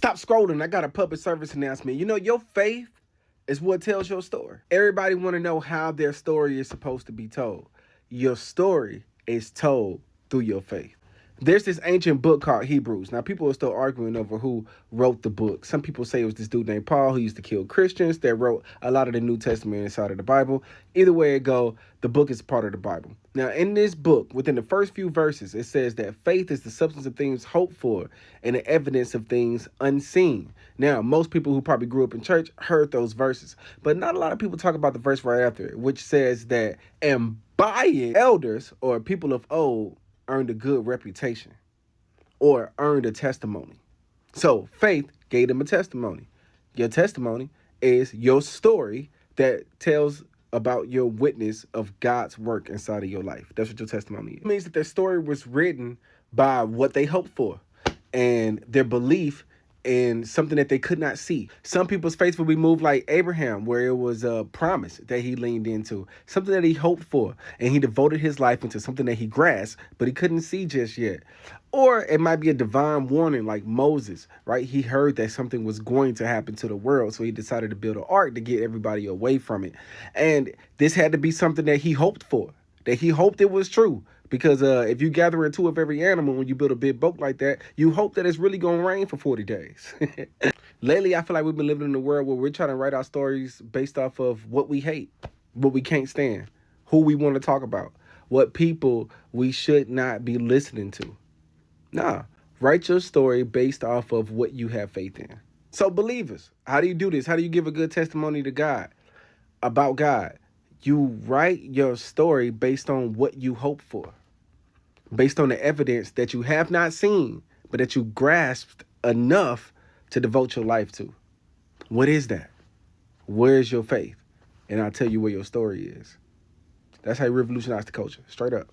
Stop scrolling. I got a public service announcement. You know, your faith is what tells your story. Everybody want to know how their story is supposed to be told. Your story is told through your faith. There's this ancient book called Hebrews. Now, people are still arguing over who wrote the book. Some people say it was this dude named Paul who used to kill Christians that wrote a lot of the New Testament inside of the Bible. Either way it go, the book is part of the Bible. Now, in this book, within the first few verses, it says that faith is the substance of things hoped for and the evidence of things unseen. Now, most people who probably grew up in church heard those verses, but not a lot of people talk about the verse right after it, which says that, and by it, elders or people of old earned a good reputation or earned a testimony. So faith gave them a testimony. Your testimony is your story that tells about your witness of God's work inside of your life. That's what your testimony is. It means that their story was written by what they hoped for and their belief in something that they could not see. Some people's faith will be moved like Abraham, where it was a promise that he leaned into, something that he hoped for, and he devoted his life into something that he grasped, but he couldn't see just yet. Or it might be a divine warning like Moses, right? He heard that something was going to happen to the world, so he decided to build an ark to get everybody away from it. And this had to be something that he hoped for, that he hoped it was true. Because if you gather in two of every animal when you build a big boat like that, you hope that it's really going to rain for 40 days. Lately, I feel like we've been living in a world where we're trying to write our stories based off of what we hate, what we can't stand, who we want to talk about, what people we should not be listening to. Nah, write your story based off of what you have faith in. So believers, how do you do this? How do you give a good testimony to God, about God? You write your story based on what you hope for, based on the evidence that you have not seen, but that you grasped enough to devote your life to. What is that? Where's your faith? And I'll tell you where your story is. That's how you revolutionize the culture. Straight up.